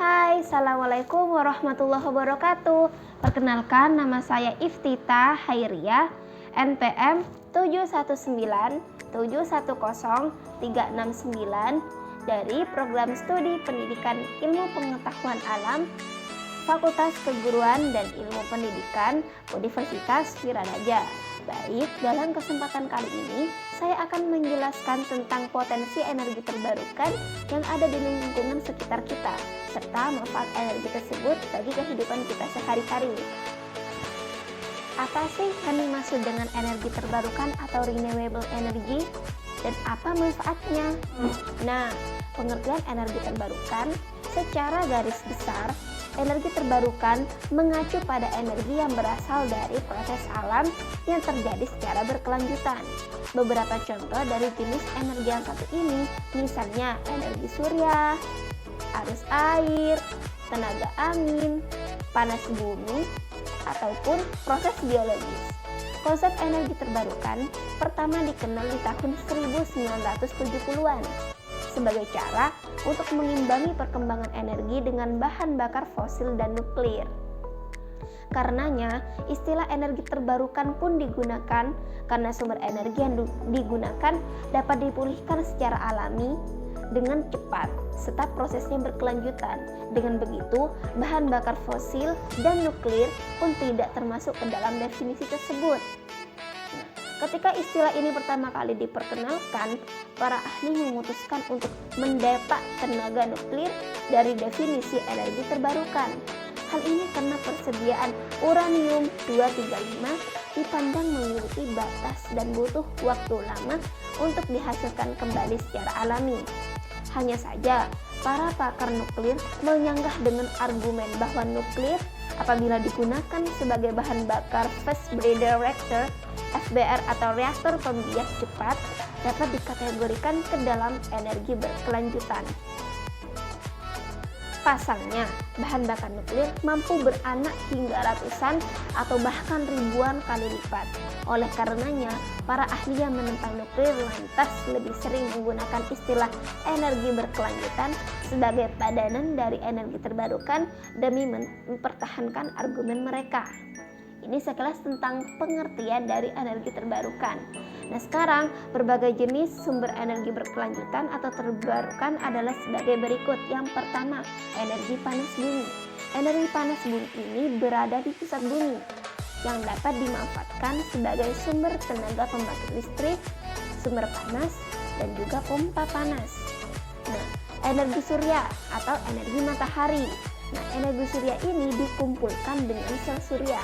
Hai, Assalamualaikum warahmatullahi wabarakatuh. Perkenalkan, nama saya Iftita Hairiyah, NPM 719710369 dari Program Studi Pendidikan Ilmu Pengetahuan Alam, Fakultas Keguruan dan Ilmu Pendidikan, Universitas Wiraraja. Baik, dalam kesempatan kali ini saya akan menjelaskan tentang potensi energi terbarukan yang ada di lingkungan sekitar kita, serta manfaat energi tersebut bagi kehidupan kita sehari-hari. Apa sih yang dimaksud dengan energi terbarukan atau renewable energy, dan apa manfaatnya? Nah, pengertian energi terbarukan secara garis besar, energi terbarukan mengacu pada energi yang berasal dari proses alam yang terjadi secara berkelanjutan. Beberapa contoh dari jenis energi yang satu ini, misalnya energi surya, arus air, tenaga angin, panas bumi, ataupun proses biologis. Konsep energi terbarukan pertama dikenal di tahun 1970-an sebagai cara untuk mengimbangi perkembangan energi dengan bahan bakar fosil dan nuklir. Karenanya, istilah energi terbarukan pun digunakan karena sumber energi yang digunakan dapat dipulihkan secara alami dengan cepat serta prosesnya berkelanjutan. Dengan begitu, bahan bakar fosil dan nuklir pun tidak termasuk ke dalam definisi tersebut. Ketika istilah ini pertama kali diperkenalkan, para ahli memutuskan untuk mendepak tenaga nuklir dari definisi energi terbarukan. Hal ini karena persediaan uranium 235 dipandang memiliki batas dan butuh waktu lama untuk dihasilkan kembali secara alami. Hanya saja, para pakar nuklir menyanggah dengan argumen bahwa nuklir apabila digunakan sebagai bahan bakar fast breeder reactor (FBR) atau reaktor pembiak cepat dapat dikategorikan ke dalam energi berkelanjutan. Pasalnya, bahan bakar nuklir mampu beranak hingga ratusan atau bahkan ribuan kali lipat. Oleh karenanya, para ahli yang menentang nuklir lantas lebih sering menggunakan istilah energi berkelanjutan sebagai padanan dari energi terbarukan demi mempertahankan argumen mereka. Ini sekilas tentang pengertian dari energi terbarukan. Nah, sekarang berbagai jenis sumber energi berkelanjutan atau terbarukan adalah sebagai berikut. Yang pertama, energi panas bumi. Energi panas bumi ini berada di pusat bumi yang dapat dimanfaatkan sebagai sumber tenaga pembangkit listrik, sumber panas, dan juga pompa panas. Nah, energi surya atau energi matahari. Nah, energi surya ini dikumpulkan dengan sel surya,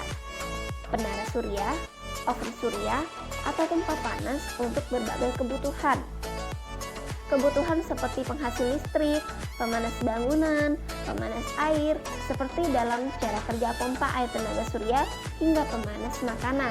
penara surya, oven surya, atau pompa panas untuk berbagai kebutuhan. Kebutuhan seperti penghasil listrik, pemanas bangunan, pemanas air, seperti dalam cara kerja pompa air tenaga surya, hingga pemanas makanan.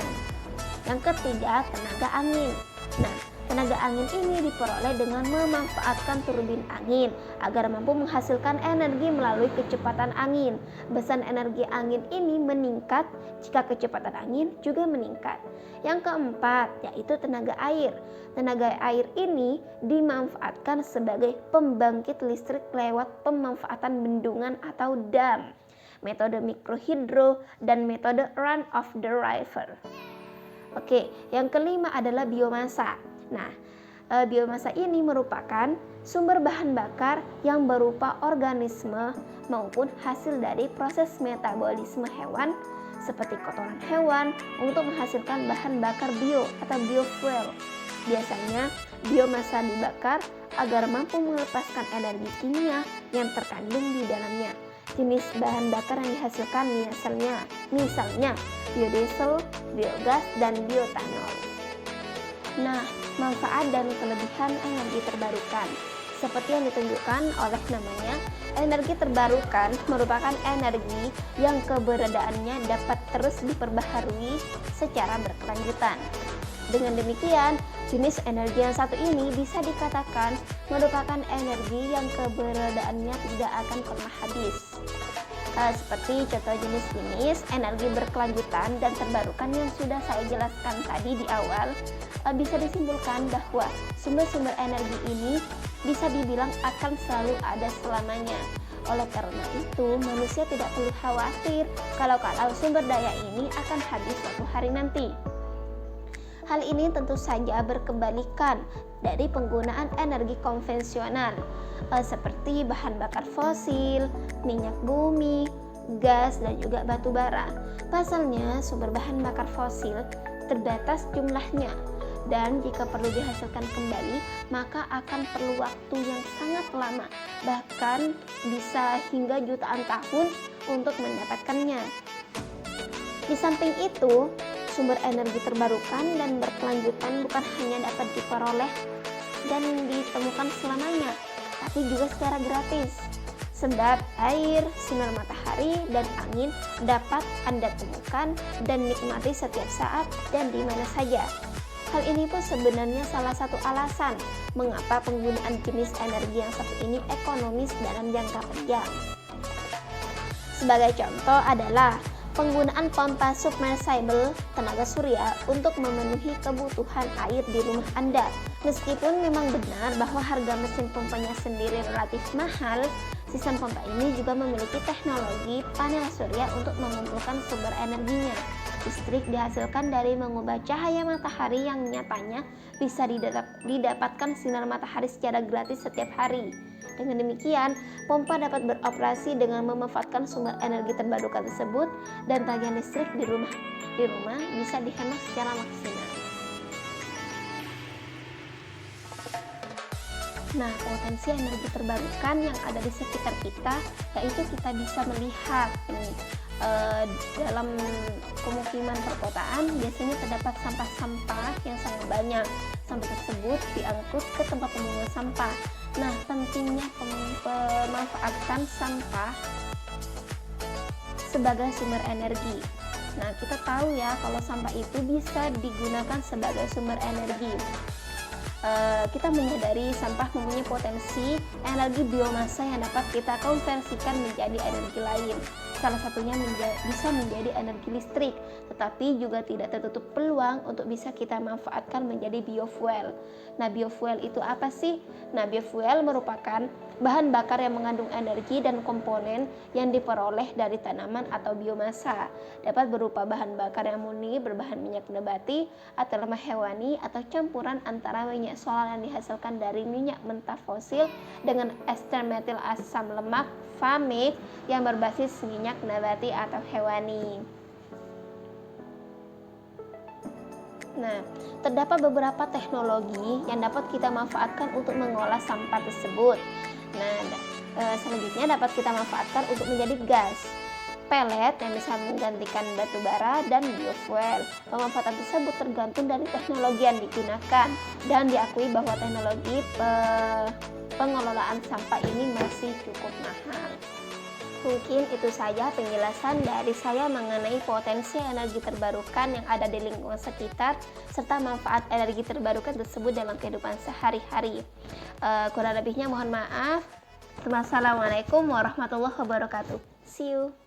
Yang ketiga, tenaga angin. Nah, tenaga angin ini diperoleh dengan memanfaatkan turbin angin agar mampu menghasilkan energi melalui kecepatan angin. Besaran energi angin ini meningkat jika kecepatan angin juga meningkat. Yang keempat, yaitu tenaga air. Tenaga air ini dimanfaatkan sebagai pembangkit listrik lewat pemanfaatan bendungan atau dam, metode mikrohidro, dan metode run of the river. Oke, yang kelima adalah biomasa. Nah, biomasa ini merupakan sumber bahan bakar yang berupa organisme maupun hasil dari proses metabolisme hewan seperti kotoran hewan untuk menghasilkan bahan bakar bio atau biofuel. Biasanya biomasa dibakar agar mampu melepaskan energi kimia yang terkandung di dalamnya. Jenis bahan bakar yang dihasilkan misalnya biodiesel, biogas, dan bioetanol. Nah, manfaat dan kelebihan energi terbarukan seperti yang ditunjukkan oleh namanya, energi terbarukan merupakan energi yang keberadaannya dapat terus diperbaharui secara berkelanjutan. Dengan demikian, jenis energi yang satu ini bisa dikatakan merupakan energi yang keberadaannya tidak akan pernah habis. Seperti contoh jenis-jenis energi berkelanjutan dan terbarukan yang sudah saya jelaskan tadi di awal, bisa disimpulkan bahwa sumber-sumber energi ini bisa dibilang akan selalu ada selamanya. Oleh karena itu, manusia tidak perlu khawatir kalau sumber daya ini akan habis suatu hari nanti. Hal ini tentu saja berkebalikan dari penggunaan energi konvensional seperti bahan bakar fosil, minyak bumi, gas, dan juga batu bara. Pasalnya, sumber bahan bakar fosil terbatas jumlahnya, dan jika perlu dihasilkan kembali, maka akan perlu waktu yang sangat lama, bahkan bisa hingga jutaan tahun untuk mendapatkannya. Di samping itu, sumber energi terbarukan dan berkelanjutan bukan hanya dapat diperoleh dan ditemukan selamanya, tapi juga secara gratis. Sebab air, sinar matahari, dan angin dapat Anda temukan dan nikmati setiap saat dan di mana saja. Hal ini pun sebenarnya salah satu alasan mengapa penggunaan jenis energi yang satu ini ekonomis dalam jangka panjang. Sebagai contoh adalah penggunaan pompa submersible tenaga surya untuk memenuhi kebutuhan air di rumah Anda. Meskipun memang benar bahwa harga mesin pompanya sendiri relatif mahal, sistem pompa ini juga memiliki teknologi panel surya untuk mengumpulkan sumber energinya. Listrik dihasilkan dari mengubah cahaya matahari yang nyatanya bisa didapatkan sinar matahari secara gratis setiap hari. Dengan demikian, pompa dapat beroperasi dengan memanfaatkan sumber energi terbarukan tersebut dan tagihan listrik di rumah bisa dihemat secara maksimal. Nah, potensi energi terbarukan yang ada di sekitar kita, yaitu kita bisa melihat dalam pemukiman perkotaan biasanya terdapat sampah-sampah yang sangat banyak. Sampah tersebut diangkut ke tempat pembuangan sampah. Nah, pentingnya pemanfaatan sampah sebagai sumber energi. Nah, kita tahu ya kalau sampah itu bisa digunakan sebagai sumber energi. Kita menyadari sampah mempunyai potensi energi biomasa yang dapat kita konversikan menjadi energi lain. Salah satunya bisa menjadi energi listrik, tetapi juga tidak tertutup peluang untuk bisa kita manfaatkan menjadi biofuel. Nah, biofuel itu apa sih? Nah, biofuel merupakan bahan bakar yang mengandung energi dan komponen yang diperoleh dari tanaman atau biomasa. Dapat berupa bahan bakar yang murni berbahan minyak nabati atau lemak hewani atau campuran antara minyak solar yang dihasilkan dari minyak mentah fosil dengan ester metil asam lemak fame yang berbasis minyak nabati atau hewani. Nah, terdapat beberapa teknologi yang dapat kita manfaatkan untuk mengolah sampah tersebut. Nah, selanjutnya dapat kita manfaatkan untuk menjadi gas, pelet yang bisa menggantikan batu bara, dan biofuel. Pemanfaatan tersebut tergantung dari teknologi yang digunakan dan diakui bahwa teknologi pengelolaan sampah ini masih cukup mahal. Mungkin itu saja penjelasan dari saya mengenai potensi energi terbarukan yang ada di lingkungan sekitar serta manfaat energi terbarukan tersebut dalam kehidupan sehari-hari. Kurang lebihnya mohon maaf. Wassalamualaikum warahmatullahi wabarakatuh. See you.